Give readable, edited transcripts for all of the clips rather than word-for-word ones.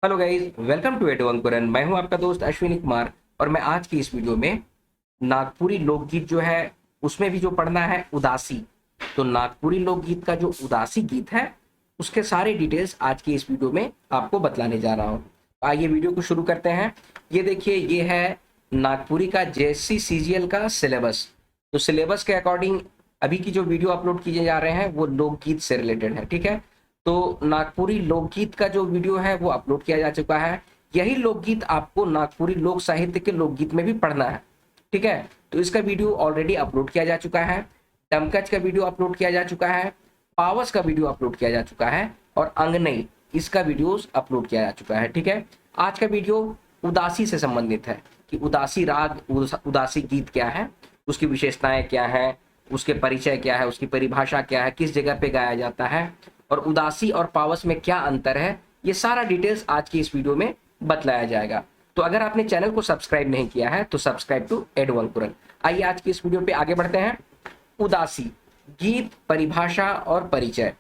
Hello guys, welcome to एडवंकुरन। मैं हूं आपका दोस्त अश्विनी कुमार और मैं आज की इस वीडियो में नागपुरी लोकगीत जो है उसमें भी जो पढ़ना है उदासी। तो नागपुरी लोकगीत का जो उदासी गीत है उसके सारे डिटेल्स आज की इस वीडियो में आपको बतलाने जा रहा हूं। आइए वीडियो को शुरू करते हैं। ये देखिए, ये है नागपुरी का जेएससी सीजीएल का सिलेबस। तो सिलेबस के अकॉर्डिंग अभी की जो वीडियो अपलोड किए जा रहे हैं वो लोकगीत से रिलेटेड है। ठीक है, तो नागपुरी लोकगीत का जो वीडियो है वो अपलोड किया जा चुका है। यही लोकगीत आपको नागपुरी लोक साहित्य के लोकगीत में भी पढ़ना है। ठीक है, तो इसका वीडियो ऑलरेडी अपलोड किया जा चुका है। डमकच का वीडियो अपलोड किया जा चुका है, पावस का वीडियो अपलोड किया जा चुका है और अंगनई इसका वीडियो अपलोड किया जा चुका है। ठीक है, आज का वीडियो उदासी से संबंधित है कि उदासी राग, उदासी गीत क्या है, उसकी विशेषताएं क्या है, उसके परिचय क्या है, उसकी परिभाषा क्या है, किस जगह पे गाया जाता है और उदासी और पावस में क्या अंतर है, ये सारा डिटेल्स आज की इस वीडियो में बतलाया जाएगा। तो अगर आपने चैनल को सब्सक्राइब नहीं किया है तो सब्सक्राइब टू एडवंकुरन। आइए आज की इस वीडियो पे आगे बढ़ते हैं। उदासी गीत, परिभाषा और परिचय।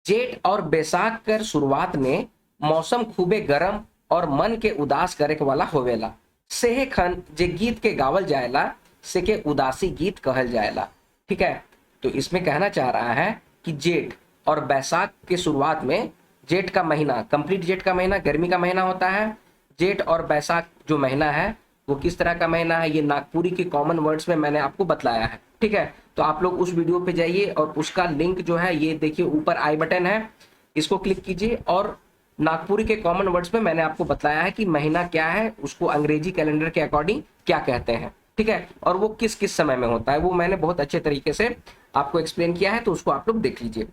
जेठ और बैसाख कर शुरुआत में मौसम खूबे गरम और मन के उदास करे वाला होवेला, सेहे खन जे गीत के गावल जाएला से के उदासी गीत कहल जाएला। ठीक है, तो इसमें कहना चाह रहा है कि जेठ और बैसाख के शुरुआत में, जेठ का महीना, कंप्लीट जेठ का महीना गर्मी का महीना होता है। जेठ और बैसाख जो महीना है वो किस तरह का महीना है, ये नागपुरी के कॉमन वर्ड्स में मैंने आपको बतलाया है। ठीक है, तो आप लोग उस वीडियो पे जाइए और उसका लिंक जो है ये देखिए, ऊपर आई बटन है, इसको क्लिक कीजिए और नागपुरी के कॉमन वर्ड्स में मैंने आपको बताया है कि महीना क्या है, उसको अंग्रेजी कैलेंडर के अकॉर्डिंग क्या कहते हैं। ठीक है, और वो किस किस समय में होता है वो मैंने बहुत अच्छे तरीके से आपको एक्सप्लेन किया है, तो उसको आप लोग देख लीजिए।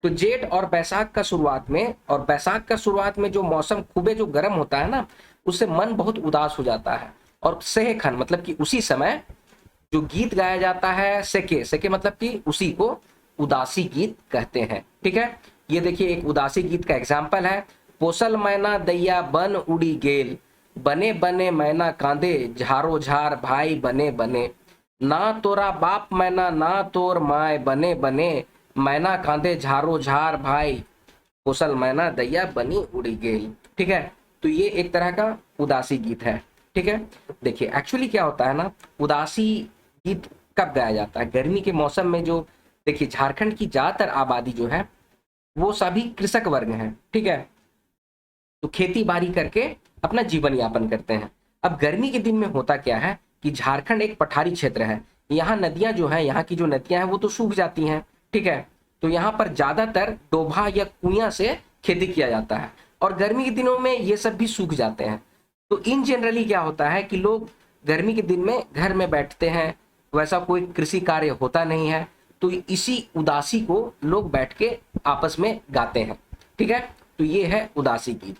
तो जेठ और बैसाख का शुरुआत में, और बैसाख का शुरुआत में जो मौसम खूबे जो गर्म होता है ना, उससे मन बहुत उदास हो जाता है। और सेहखन मतलब कि उसी समय जो गीत गाया जाता है, सेके सेके मतलब कि उसी को उदासी गीत कहते हैं। ठीक है, ये देखिए एक उदासी गीत का एग्जाम्पल है। पोसल मैना दैया बन उड़ी गेल, बने बने मैना कांदे झारो झार भाई बने बने, ना तोरा बाप मैना ना तोर माय बने बने, मैना कांदे झारो झार भाई, पोसल मैना दैया बनी उड़ी गेल। ठीक है, तो ये एक तरह का उदासी गीत है। ठीक है, देखिए एक्चुअली क्या होता है ना, उदासी गीत कब गाया जाता है, गर्मी के मौसम में। जो देखिए झारखंड की ज्यादातर आबादी जो है वो सभी कृषक वर्ग हैं। ठीक है, तो खेती बाड़ी करके अपना जीवन यापन करते हैं। अब गर्मी के दिन में होता क्या है कि झारखंड एक पठारी क्षेत्र है, यहाँ नदियां जो है, यहाँ की जो नदियां हैं वो तो सूख जाती हैं। ठीक है, तो यहाँ पर ज्यादातर डोभा या कुआं से खेती किया जाता है और गर्मी के दिनों में ये सब भी सूख जाते हैं। तो इन जनरली क्या होता है कि लोग गर्मी के दिन में घर में बैठते हैं, वैसा कोई कृषि कार्य होता नहीं है, तो इसी उदासी को लोग बैठ के आपस में गाते हैं। ठीक है, तो ये है उदासी गीत।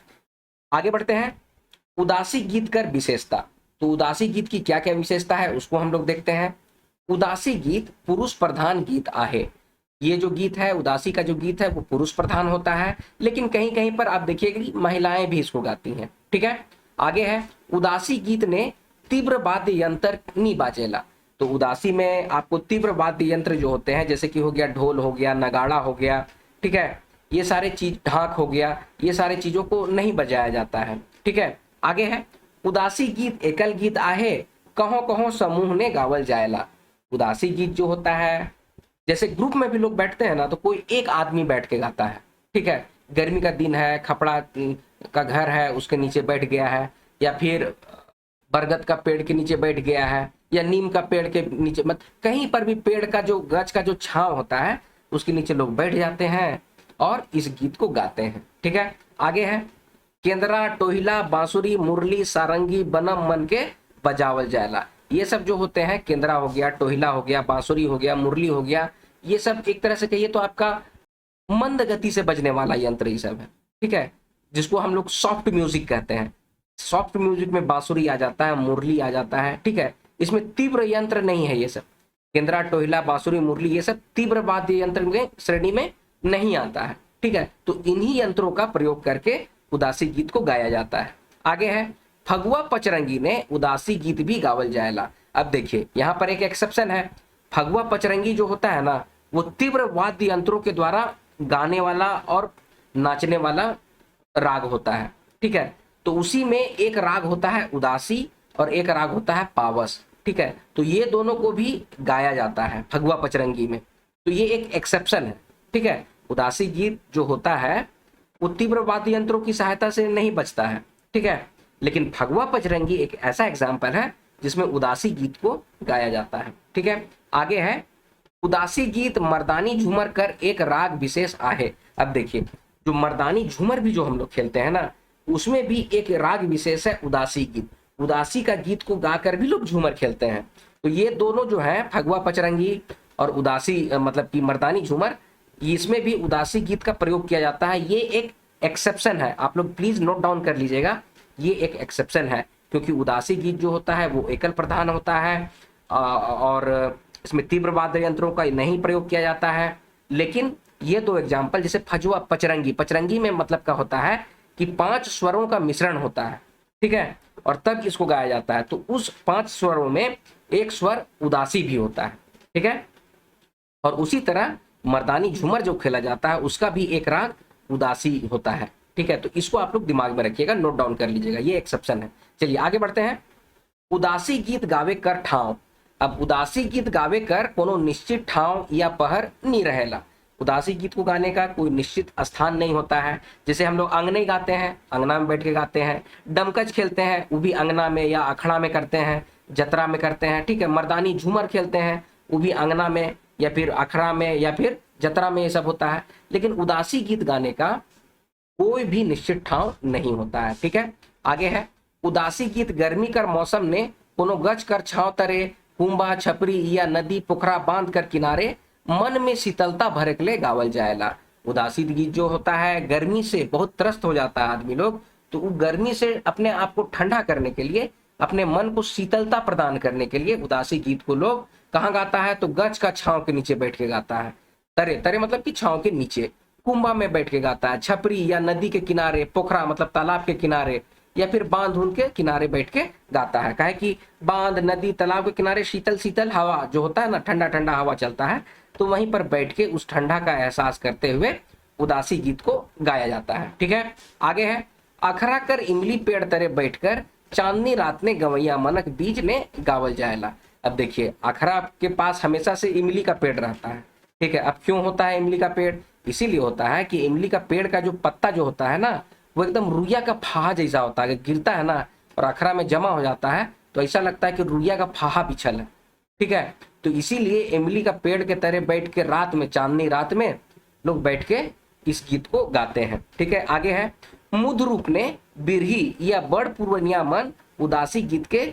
आगे बढ़ते हैं। उदासी गीत कर विशेषता। तो उदासी गीत की क्या क्या विशेषता है उसको हम लोग देखते हैं। उदासी गीत पुरुष प्रधान गीत आहे। ये जो गीत है, उदासी का जो गीत है वो पुरुष प्रधान होता है, लेकिन कहीं कहीं पर आप देखिएगा कि महिलाएं भी इसको गाती हैं। ठीक है, आगे है उदासी गीत ने तीव्र वाद्य यंत्र नी बाजेला। तो उदासी में आपको तीव्र वाद्य यंत्र जो होते हैं, जैसे कि हो गया ढोल, हो गया नगाड़ा, हो गया, ठीक है, ये सारे चीज, ढाक हो गया, ये सारे चीजों को नहीं बजाया जाता है। ठीक है, आगे है उदासी गीत एकल गीत आहे, कहो कहो समूह ने गावल जाएला। उदासी गीत जो होता है, जैसे ग्रुप में भी लोग बैठते हैं ना, तो कोई एक आदमी बैठ के गाता है। ठीक है, गर्मी का दिन है, खपड़ा का घर है उसके नीचे बैठ गया है, या फिर बरगद का पेड़ के नीचे बैठ गया है, या नीम का पेड़ के नीचे, मतलब कहीं पर भी पेड़ का जो गज का जो छांव होता है उसके नीचे लोग बैठ जाते हैं और इस गीत को गाते हैं। ठीक है, आगे है केंद्रा टोहिला बांसुरी मुरली सारंगी बनम मन के बजावल जायला। ये सब जो होते हैं, केंद्रा हो गया, टोहिला हो गया, बांसुरी हो गया, मुरली हो गया, ये सब एक तरह से कहिए तो आपका मंद गति से बजने वाला यंत्र ये सब है। ठीक है, जिसको हम लोग सॉफ्ट म्यूजिक कहते हैं। सॉफ्ट म्यूजिक में बांसुरी आ जाता है, मुरली आ जाता है। ठीक है, इसमें तीव्र यंत्र नहीं है। ये सब केंद्रा टोहिला बांसुरी मुरली ये सब तीव्र वाद्य यंत्र में श्रेणी में नहीं आता है। ठीक है, तो इन्हीं यंत्रों का प्रयोग करके उदासी गीत को गाया जाता है। आगे है फगुआ पचरंगी ने उदासी गीत भी गावल जाएला। अब देखिए यहाँ पर एक एक्सेप्शन है। फगुआ पचरंगी जो होता है ना, वो तीव्र वाद्य यंत्रों के द्वारा गाने वाला और नाचने वाला राग होता है, ठीक है। तो उसी में एक राग होता है उदासी और एक राग होता है पावस, ठीक है। तो ये दोनों को भी गाया जाता है फगुआ पचरंगी में। तो ये एक एक्सेप्शन है, ठीक है। उदासी गीत जो होता है वो तीव्र वाद्य यंत्रों की सहायता से नहीं बजता है, ठीक है। लेकिन फगुआ पचरंगी एक ऐसा एग्जाम्पल है जिसमें उदासी गीत को गाया जाता है, ठीक है। आगे है उदासी गीत मर्दानी झूमर कर एक राग विशेष आहे। अब देखिए जो मर्दानी झूमर भी जो हम लोग खेलते हैं ना, उसमें भी एक राग विशेष है उदासी गीत। उदासी का गीत को गाकर भी लोग झूमर खेलते हैं। तो ये दोनों जो है फगुआ पचरंगी और उदासी मतलब कि मर्दानी झूमर, इसमें भी उदासी गीत का प्रयोग किया जाता है। ये एक एक्सेप्शन है, आप लोग प्लीज नोट डाउन कर लीजिएगा, ये एक एक्सेप्शन है क्योंकि उदासी गीत जो होता है वो एकल प्रधान होता है और इसमें तीव्र वाद्य यंत्रों का नहीं प्रयोग किया जाता है। लेकिन ये दो एग्जाम्पल जैसे फगुआ पचरंगी, पचरंगी में मतलब का होता है कि 5 स्वरों का मिश्रण होता है, ठीक है, और तब इसको गाया जाता है। तो उस 5 स्वरों में एक स्वर उदासी भी होता है, ठीक है। और उसी तरह मर्दानी झूमर जो खेला जाता है उसका भी एक राग उदासी होता है, ठीक है। तो इसको आप लोग दिमाग में रखिएगा, नोट डाउन कर लीजिएगा, ये एक्सेप्शन है। चलिए आगे बढ़ते हैं। उदासी गीत गावे कर ठाव। अब उदासी गीत गावे कर कोनो निश्चित ठाव या पहर नहीं रहेला। उदासी गीत को गाने का कोई निश्चित स्थान नहीं होता है। जैसे हम लोग अंगने गाते हैं, अंगना में बैठ के गाते हैं, डमकच खेलते हैं वो भी अंगना में या अखड़ा में करते हैं, जतरा में करते हैं, ठीक है। मर्दानी झूमर खेलते हैं वो भी अंगना में या फिर अखड़ा में या फिर जतरा में, ये सब होता है। लेकिन उदासी गीत गाने का कोई भी निश्चित ठाव नहीं होता है, ठीक है। आगे है उदासी गीत गर्मी कर मौसम ने कोनो गच कर छाव तरे कुंभा छपरी या नदी पोखरा बांध कर किनारे मन में शीतलता भरे के लिए गावल जाएला। उदासी गीत जो होता है गर्मी से बहुत त्रस्त हो जाता है आदमी लोग, तो वो गर्मी से अपने आप को ठंडा करने के लिए, अपने मन को शीतलता प्रदान करने के लिए उदासी गीत को लोग कहाँ गाता है तो गच का छांव के नीचे बैठ के गाता है। तरे, तरे मतलब कि छांव के नीचे, कुंभा में बैठ के गाता है, छपरी या नदी के किनारे, पोखरा मतलब तालाब के किनारे या फिर बांध उन के किनारे बैठ के गाता है। काहे कि बांध, नदी, तालाब के किनारे शीतल शीतल हवा जो होता है ना, ठंडा ठंडा हवा चलता है, तो वहीं पर बैठ के उस ठंडा का एहसास करते हुए उदासी गीत को गाया जाता है, ठीक है। आगे है अखरा कर इमली पेड़ तरे बैठकर चांदनी रात ने गवैया मनक बीज ने गावल जाएला। अब देखिए अखरा के पास हमेशा से इमली का पेड़ रहता है, ठीक है। अब क्यों होता है इमली का पेड़? इसीलिए होता है कि इमली का पेड़ का जो पत्ता जो होता है ना, वो एकदम रुइया का फाहा जैसा होता है, गिरता है ना और अखरा में जमा हो जाता है तो ऐसा लगता है कि रुइया का फाहा बिछल है, ठीक है। तो इसीलिए इमली का पेड़ के तरह बैठ के रात में, चांदनी रात में लोग बैठ के इस गीत को गाते हैं, ठीक है। आगे है मुद रूप ने बिरही या बड़ पूर्वनिया मन उदासी गीत के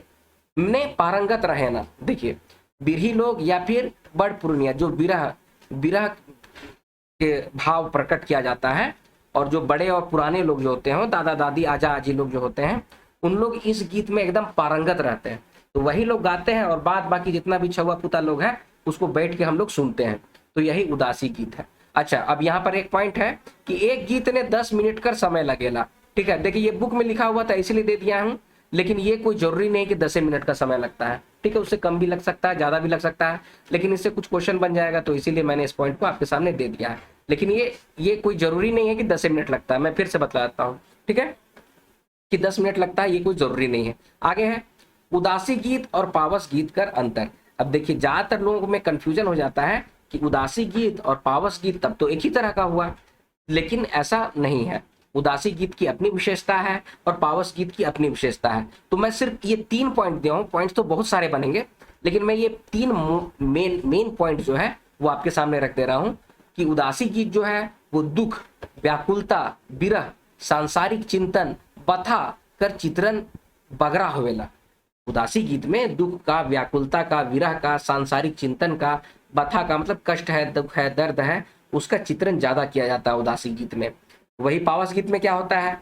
ने पारंगत रहे ना। देखिए बिरही लोग या फिर बड़ पूर्वनिया जो विरह विरह के भाव प्रकट किया जाता है, और जो बड़े और पुराने लोग जो होते हैं, दादा दादी आजा आजी लोग जो होते हैं, उन लोग इस गीत में एकदम पारंगत रहते हैं। तो वही लोग गाते हैं और बाद बाकी जितना भी छुआ पुता लोग हैं उसको बैठ के हम लोग सुनते हैं। तो यही उदासी गीत है। अच्छा, अब यहाँ पर एक पॉइंट है कि एक गीत ने 10 मिनट का समय लगेला, ठीक है। देखिए ये बुक में लिखा हुआ था इसलिए दे दिया हूँ, लेकिन ये कोई जरूरी नहीं कि 10 मिनट का समय लगता है, ठीक है। उससे कम भी लग सकता है, ज्यादा भी लग सकता है, लेकिन इससे कुछ क्वेश्चन बन जाएगा तो इसीलिए मैंने इस पॉइंट को आपके सामने दे दिया है। लेकिन ये कोई जरूरी नहीं है कि 10 मिनट लगता है, मैं फिर से बतला देता हूँ, ठीक है, कि 10 मिनट लगता है, ये कोई जरूरी नहीं है। आगे है उदासी गीत और पावस गीत का अंतर। अब देखिए ज्यादातर लोगों में कंफ्यूजन हो जाता है कि उदासी गीत और पावस गीत तब तो एक ही तरह का हुआ, लेकिन ऐसा नहीं है। उदासी गीत की अपनी विशेषता है और पावस गीत की अपनी विशेषता है। तो मैं सिर्फ ये 3 पॉइंट दिया हूँ, पॉइंट्स तो बहुत सारे बनेंगे, लेकिन मैं ये 3 मेन पॉइंट जो है वो आपके सामने रख दे रहा हूँ कि उदासी गीत जो है वो दुख, व्याकुलता, विरह, सांसारिक चिंतन, बथा कर चित्रण बगरा होवेला। उदासी गीत में दुख का, व्याकुलता का, विरह का, सांसारिक चिंतन का, बथा का मतलब कष्ट है, दुख है, दर्द है, उसका चित्रण ज्यादा किया जाता है उदासी गीत में। वही पावस गीत में क्या होता है?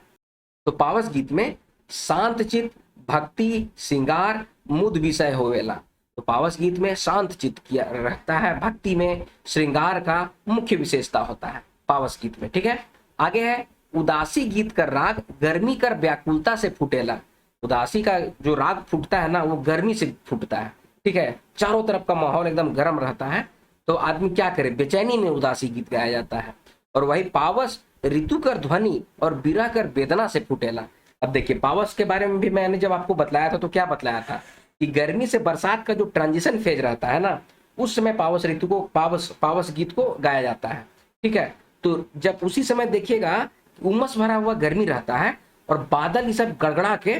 तो पावस गीत में शांत चित्त, भक्ति, श्रृंगार, मुद विषय होवेला। तो पावस गीत में शांत चित्त किया रहता है, भक्ति में श्रृंगार का मुख्य विशेषता होता है पावस गीत में, ठीक है। आगे है उदासी गीत का राग गर्मी कर व्याकुलता से फूटेला। उदासी का जो राग फूटता है ना वो गर्मी से फूटता है, ठीक है। चारों तरफ का माहौल एकदम गर्म रहता है तो आदमी क्या करे, बेचैनी में उदासी गीत गाया जाता है। और वही पावस ऋतु कर ध्वनि और बिरह कर वेदना से फूटेला। अब देखिए पावस के बारे में भी मैंने जब आपको बतलाया था तो क्या बतलाया था कि गर्मी से बरसात का जो ट्रांजिशन फेज रहता है ना, उस समय पावस ऋतु को पावस गीत को गाया जाता है। ठीक है, तो जब उसी समय देखिएगा उमस भरा हुआ गर्मी रहता है और बादल ये सब गड़गड़ा के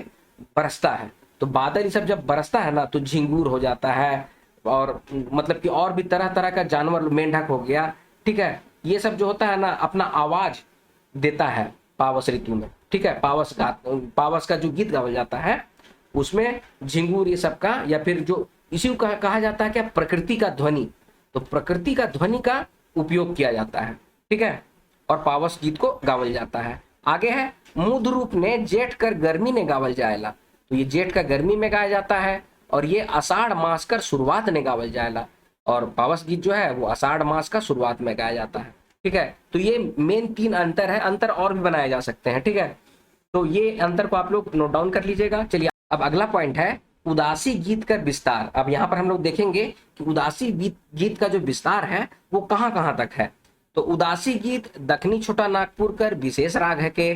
बरसता है। तो बादल ये सब जब बरसता है ना तो झिंगूर हो जाता है, और मतलब कि और भी तरह तरह का जानवर, मेंढक हो गया, ठीक है, ये सब जो होता है ना अपना आवाज देता है पावस ऋतु में। ठीक है, पावस का जो गीत गाया जाता है उसमें झिंगूर ये सब का, या फिर जो इसी को कहा जाता है क्या, प्रकृति का ध्वनि। तो प्रकृति का ध्वनि का उपयोग किया जाता है। ठीक है, और पावस गीत को गावल जाता है। आगे है मुद रूप ने जेठ कर गर्मी ने गावल जाएला। तो ये जेठ का गर्मी में गाया जाता है, और ये आषाढ़ मास कर शुरुआत ने गावल जाएला। और पावस गीत जो है वो आषाढ़ मास का शुरुआत में गाया जाता है। ठीक है, तो ये मेन 3 अंतर है, अंतर और भी बनाए जा सकते हैं। ठीक है, तो ये अंतर को आप लोग नोट डाउन कर लीजिएगा। चलिए अब अगला पॉइंट है उदासी गीत का विस्तार। अब यहाँ पर हम लोग देखेंगे कि उदासी गीत का जो विस्तार है वो कहाँ कहाँ तक है। तो उदासी गीत दक्षिणी छोटा नागपुर कर विशेष राग है के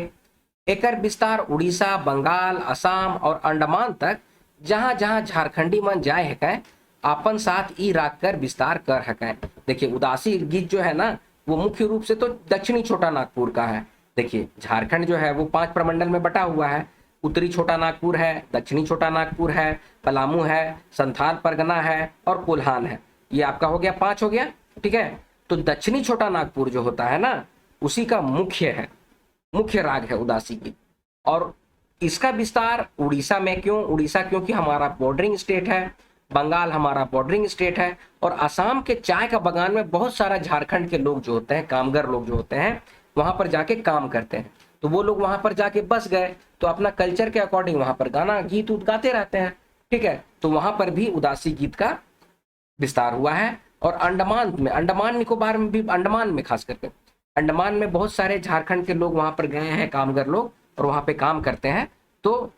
एकर विस्तार उड़ीसा, बंगाल, असम और अंडमान तक जहां जहां झारखंडी मन जाए है अपन साथ ई राग कर विस्तार कर है। देखिए उदासी गीत जो है ना वो मुख्य रूप से तो दक्षिणी छोटा नागपुर का है। देखिए झारखंड जो है वो 5 प्रमंडल में बटा हुआ है। उत्तरी छोटा नागपुर है, दक्षिणी छोटा नागपुर है, पलामू है, संथाल परगना है और कोल्हान है। ये आपका हो गया 5 हो गया। ठीक है, तो दक्षिणी छोटा नागपुर जो होता है ना उसी का मुख्य राग है उदासी गीत। और इसका विस्तार उड़ीसा में क्यों, उड़ीसा क्योंकि हमारा बॉर्डरिंग स्टेट है, बंगाल हमारा बॉर्डरिंग स्टेट है, और असम के चाय का बगान में बहुत सारा झारखंड के लोग जो होते हैं, कामगर लोग जो होते हैं वहां पर जाके काम करते हैं। तो वो लोग वहां पर जाके बस गए तो अपना कल्चर के अकॉर्डिंग वहां पर गाना गीत गाते रहते हैं। ठीक है, तो वहां पर भी उदासी गीत का विस्तार हुआ है। और अंडमान निकोबार में भी, अंडमान में खास करके अंडमान में बहुत सारे झारखंड के लोग वहां पर गए हैं, कामगर लोग, और वहां पे काम करते हैं, तो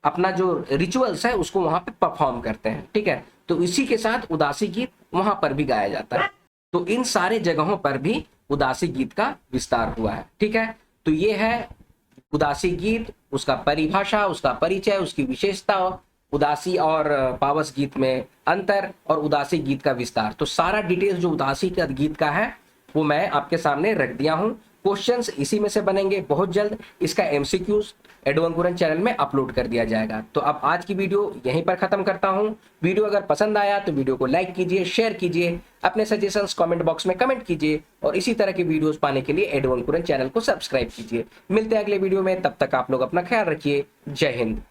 अपना जो रिचुअल्स है उसको वहां पे परफॉर्म करते हैं। ठीक है, तो इसी के साथ उदासी गीत वहां पर भी गाया जाता है। तो इन सारे जगहों पर भी उदासी गीत का विस्तार हुआ है। ठीक है, तो ये है उदासी गीत, उसका परिभाषा, उसका परिचय, उसकी विशेषता, उदासी और पावस गीत में अंतर, और उदासी गीत का विस्तार। तो सारा डिटेल्स जो उदासी का गीत का है वो मैं आपके सामने रख दिया हूं। क्वेश्चंस इसी में से बनेंगे बहुत जल्द। इसका एमसीक्यूज एडवांकुरन चैनल में अपलोड कर दिया जाएगा। तो अब आज की वीडियो यहीं पर खत्म करता हूं। वीडियो अगर पसंद आया तो वीडियो को लाइक कीजिए, शेयर कीजिए, अपने सजेशंस कमेंट बॉक्स में कमेंट कीजिए, और इसी तरह की वीडियोस पाने के लिए एडवांकुरन चैनल को सब्सक्राइब कीजिए। मिलते हैं अगले वीडियो में, तब तक आप लोग अपना ख्याल रखिए। जय हिंद।